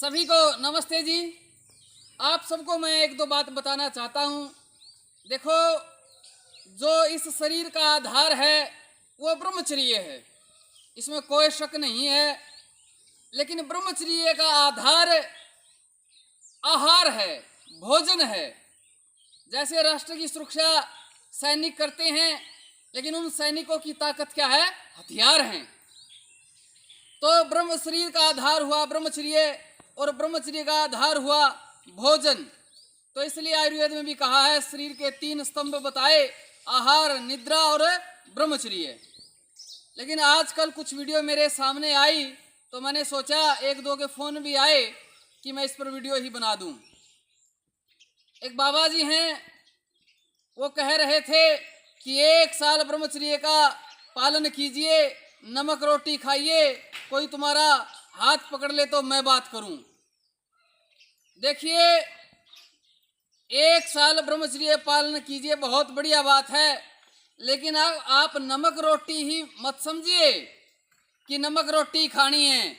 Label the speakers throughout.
Speaker 1: सभी को नमस्ते जी। आप सबको मैं एक दो बात बताना चाहता हूँ। देखो, जो इस शरीर का आधार है वो ब्रह्मचर्य है, इसमें कोई शक नहीं है। लेकिन ब्रह्मचर्य का आधार आहार है, भोजन है। जैसे राष्ट्र की सुरक्षा सैनिक करते हैं, लेकिन उन सैनिकों की ताकत क्या है? हथियार हैं। तो ब्रह्म शरीर का आधार हुआ ब्रह्मचर्य और ब्रह्मचर्य का आधार हुआ भोजन। तो इसलिए आयुर्वेद में भी कहा है, शरीर के 3 स्तंभ बताए, आहार, निद्रा और ब्रह्मचर्य। लेकिन आजकल कुछ वीडियो मेरे सामने आई तो मैंने सोचा, एक दो के फोन भी आए कि मैं इस पर वीडियो ही बना दूं। एक बाबा जी हैं, वो कह रहे थे कि 1 साल ब्रह्मचर्य का पालन कीजिए, नमक रोटी खाइए, कोई तुम्हारा हाथ पकड़ ले तो मैं बात करूं। देखिए, 1 साल ब्रह्मचर्य पालन कीजिए, बहुत बढ़िया बात है। लेकिन आप नमक रोटी ही मत समझिए कि नमक रोटी खानी है,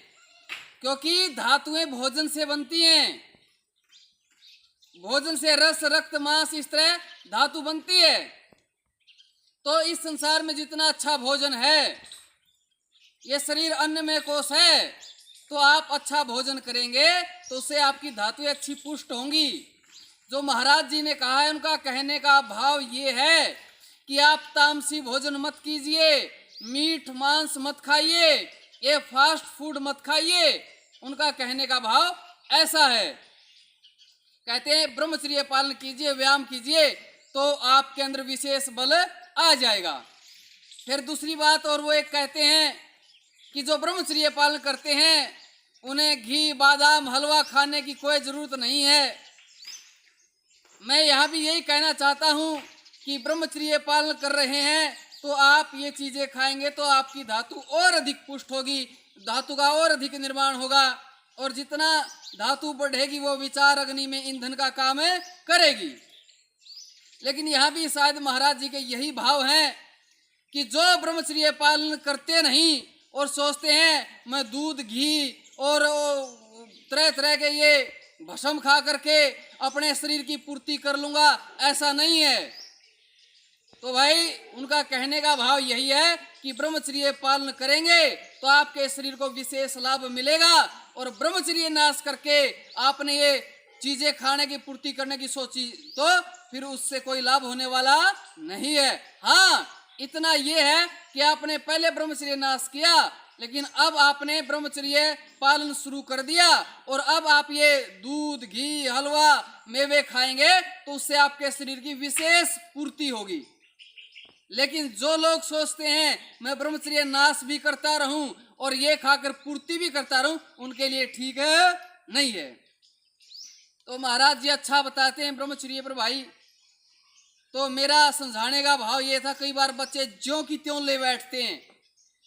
Speaker 1: क्योंकि धातुएं भोजन से बनती हैं। भोजन से रस, रक्त, मांस, इस तरह धातु बनती है। तो इस संसार में जितना अच्छा भोजन है, ये शरीर अन्नमय कोश है, तो आप अच्छा भोजन करेंगे तो उससे आपकी धातुएं अच्छी पुष्ट होंगी। जो महाराज जी ने कहा है, उनका कहने का भाव ये है कि आप तामसी भोजन मत कीजिए, मीठ मांस मत खाइए, ये फास्ट फूड मत खाइए। उनका कहने का भाव ऐसा है। कहते हैं ब्रह्मचर्य पालन कीजिए, व्यायाम कीजिए तो आपके अंदर विशेष बल आ जाएगा। फिर दूसरी बात और वो एक कहते हैं कि जो ब्रह्मचर्य पालन करते हैं उन्हें घी, बादाम, हलवा खाने की कोई जरूरत नहीं है। मैं यहाँ भी यही कहना चाहता हूँ कि ब्रह्मचर्य पालन कर रहे हैं तो आप ये चीज़ें खाएंगे तो आपकी धातु और अधिक पुष्ट होगी, धातु का और अधिक निर्माण होगा, और जितना धातु बढ़ेगी वो विचार अग्नि में ईंधन का काम करेगी। लेकिन यहाँ भी शायद महाराज जी के यही भाव हैं कि जो ब्रह्मचर्य पालन करते नहीं और सोचते हैं मैं दूध, घी और तरह तरह के ये भस्म खा करके अपने शरीर की पूर्ति कर लूँगा, ऐसा नहीं है। तो भाई उनका कहने का भाव यही है कि ब्रह्मचर्य पालन करेंगे तो आपके शरीर को विशेष लाभ मिलेगा, और ब्रह्मचर्य नाश करके आपने ये चीजें खाने की पूर्ति करने की सोची तो फिर उससे कोई लाभ होने वाला नहीं है। हाँ, इतना ये है कि आपने पहले ब्रह्मचर्य नाश किया, लेकिन अब आपने ब्रह्मचर्य पालन शुरू कर दिया और अब आप ये दूध, घी, हलवा, मेवे खाएंगे तो उससे आपके शरीर की विशेष पूर्ति होगी। लेकिन जो लोग सोचते हैं मैं ब्रह्मचर्य नाश भी करता रहूं और ये खाकर पूर्ति भी करता रहूं, उनके लिए ठीक है नहीं है। तो महाराज जी अच्छा बताते हैं ब्रह्मचर्य पर भाई। तो मेरा समझाने का भाव ये था, कई बार बच्चे ज्यों की त्यों ले बैठते हैं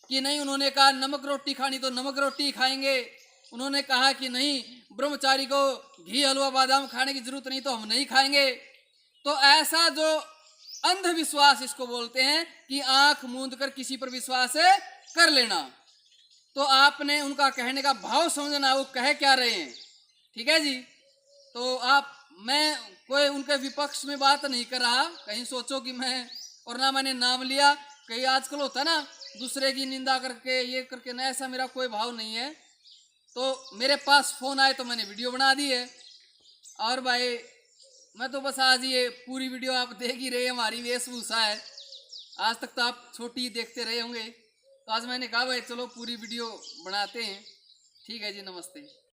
Speaker 1: कि नहीं, उन्होंने कहा नमक रोटी खानी तो नमक रोटी खाएंगे, उन्होंने कहा कि नहीं ब्रह्मचारी को घी, हलवा, बादाम खाने की जरूरत नहीं तो हम नहीं खाएंगे। तो ऐसा जो अंधविश्वास इसको बोलते हैं कि आंख मूंद कर किसी पर विश्वास कर लेना। तो आपने उनका कहने का भाव समझना, वो कह क्या रहे हैं। ठीक है जी। तो मैं कोई उनके विपक्ष में बात नहीं कर रहा, कहीं सोचो कि मैं, और ना मैंने नाम लिया। कहीं आजकल होता है ना, दूसरे की निंदा करके ये करके ना, ऐसा मेरा कोई भाव नहीं है। तो मेरे पास फोन आए तो मैंने वीडियो बना दी है। और भाई मैं तो बस आज ये पूरी वीडियो आप देख ही रहे, हमारी वेशभूषा है। आज तक तो आप छोटी देखते रहे होंगे, तो आज मैंने कहा भाई चलो पूरी वीडियो बनाते हैं। ठीक है जी, नमस्ते।